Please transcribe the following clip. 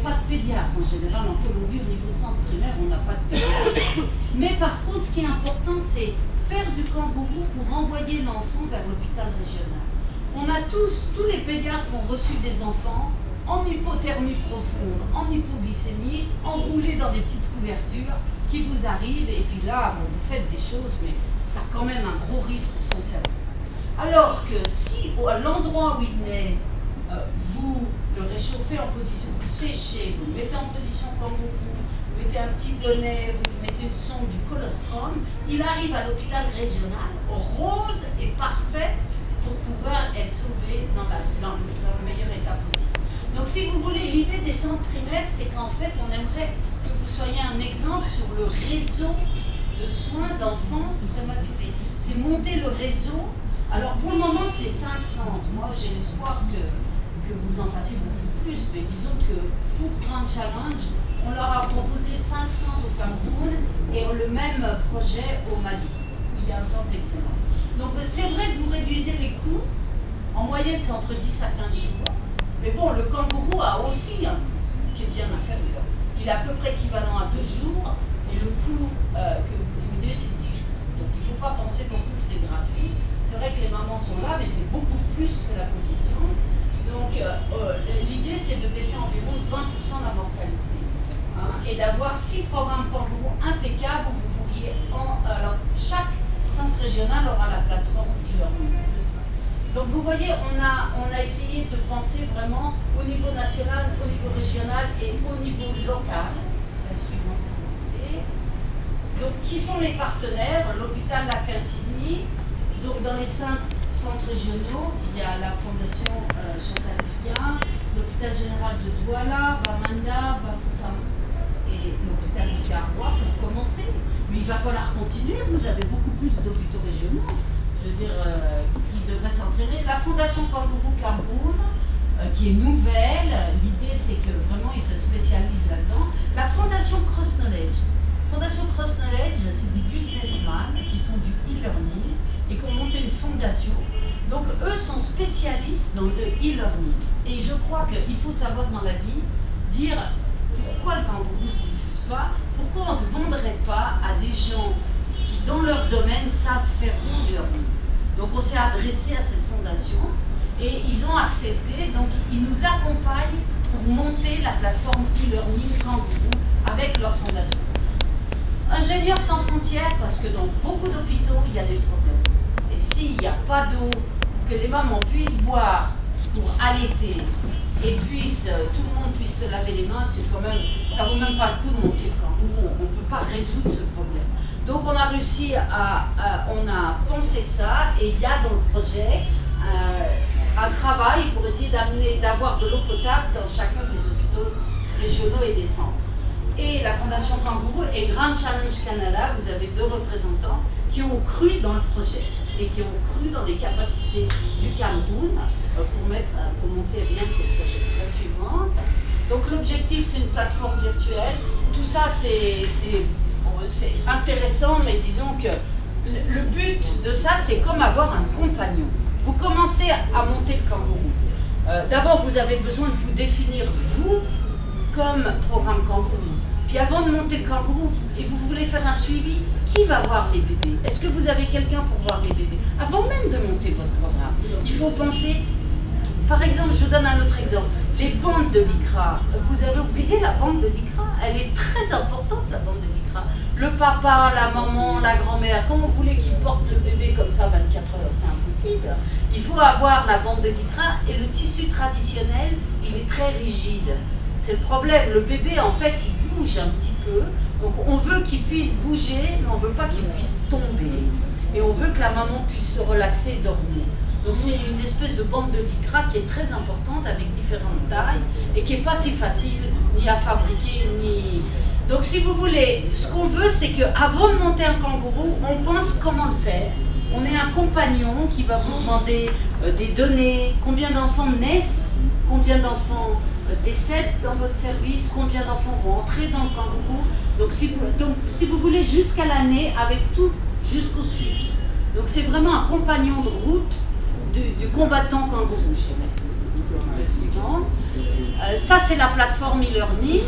pas de pédiatre en général. En Colombie, au niveau centre primaire, on n'a pas de pédiatre. Mais par contre, ce qui est important, c'est faire du kangourou pour envoyer l'enfant vers l'hôpital régional. On a tous les pédiatres ont reçu des enfants en hypothermie profonde, en hypoglycémie, enroulés dans des petites couvertures qui vous arrivent, et puis là, bon, vous faites des choses, mais ça a quand même un gros risque pour son cerveau. Alors que si, à l'endroit où il naît, vous le réchauffez en position, vous le séchez, vous le mettez en position kangourou, vous mettez un petit bonnet, vous lui mettez une sonde du colostrum, il arrive à l'hôpital régional, rose et parfait, pour pouvoir être sauvé dans le meilleur état possible. Donc si vous voulez, l'idée des centres primaires, c'est qu'en fait, on aimerait que vous soyez un exemple sur le réseau de soins d'enfants prématurés. C'est monter le réseau. Alors pour le moment, c'est 5 centres. Moi, j'ai l'espoir que vous en fassiez beaucoup plus, mais disons que pour Grand Challenge, on leur a proposé 5 centres au Cameroun et le même projet au Mali, où il y a un centre excellent. Donc c'est vrai que vous réduisez les coûts, en moyenne c'est entre 10 à 15 jours, mais bon, le kangourou a aussi un coût qui est bien inférieur. Il est à peu près équivalent à 2 jours, et le coût que vous diminuez c'est 10 jours. Donc il ne faut pas penser non plus que c'est gratuit. C'est vrai que les mamans sont là, mais c'est beaucoup plus que la position. Donc l'idée c'est de baisser environ 20% la mortalité, hein, et d'avoir 6 programmes kangourou impeccables où vous pourriez, alors chaque centre régional aura la plateforme e-learning. Donc vous voyez, on a essayé de penser vraiment au niveau national, au niveau régional et au niveau local. La suivante, s'il vous plaît. Donc qui sont les partenaires? L'hôpital La Quintigny. Donc dans les 5 centres régionaux, il y a la Fondation Chantal Billard, l'hôpital général de Douala, Bamenda, Bafoussam et l'hôpital de Garoua pour commencer. Mais il va falloir continuer, vous avez beaucoup plus d'hôpitaux régionaux, je veux dire, qui devraient s'entraîner. La Fondation Kangourou Cameroun, qui est nouvelle, l'idée c'est que vraiment ils se spécialisent là-dedans. La Fondation Cross Knowledge. Fondation Cross Knowledge, c'est des businessmen qui font du e-learning et qui ont monté une fondation. Donc eux sont spécialistes dans le e-learning. Et je crois qu'il faut savoir dans la vie, dire pourquoi le kangourou ne se diffuse pas. Pourquoi on ne demanderait pas à des gens qui, dans leur domaine, savent faire du e-learning? Donc on s'est adressé à cette fondation et ils ont accepté, donc ils nous accompagnent pour monter la plateforme e-learning kangourou avec leur fondation. Ingénieurs sans frontières, parce que dans beaucoup d'hôpitaux, il y a des problèmes. Et s'il n'y a pas d'eau, pour que les mamans puissent boire pour allaiter, et tout le monde puisse se laver les mains, c'est quand même, ça vaut même pas le coup de monter le kangourou, on ne peut pas résoudre ce problème. Donc on a réussi on a pensé ça, et il y a dans le projet un travail pour essayer d'avoir de l'eau potable dans chacun des hôpitaux régionaux et des centres. Et la Fondation Kangourou et Grand Challenge Canada, vous avez 2 représentants qui ont cru dans le projet et qui ont cru dans les capacités du Cameroun pour monter bien ce projet. La suivante. Donc l'objectif, c'est une plateforme virtuelle. Tout ça, c'est intéressant, mais disons que le but de ça, c'est comme avoir un compagnon. Vous commencez à monter le kangourou. D'abord, vous avez besoin de vous définir, vous, comme programme kangourou. Puis avant de monter le kangourou, et vous voulez faire un suivi, qui va voir les bébés? Est-ce que vous avez quelqu'un pour voir les bébés? Avant même de monter votre programme, il faut penser, par exemple, je vous donne un autre exemple, les bandes de l'ICRA. Vous avez oublié la bande de l'ICRA? Elle est très importante, la bande de l'ICRA. Le papa, la maman, la grand-mère, comment vous voulez qu'ils portent le bébé comme ça 24 heures? C'est impossible. Il faut avoir la bande de l'ICRA et le tissu traditionnel, il est très rigide. C'est le problème. Le bébé, en fait, il bouge un petit peu. Donc, on veut qu'il puisse bouger, mais on ne veut pas qu'il puisse tomber. Et on veut que la maman puisse se relaxer et dormir. Donc, c'est une espèce de bande de lycra qui est très importante, avec différentes tailles, et qui n'est pas si facile ni à fabriquer, ni... Donc, si vous voulez, ce qu'on veut, c'est qu'avant de monter un kangourou, on pense comment le faire. On est un compagnon qui va vous demander des données, combien d'enfants naissent, combien d'enfants décèdent dans votre service, combien d'enfants vont entrer dans le kangourou. Donc si vous voulez, jusqu'à l'année, avec tout jusqu'au suivi. Donc c'est vraiment un compagnon de route du combattant kangourou, je dirais. Suivante. Ça, c'est la plateforme e-learning.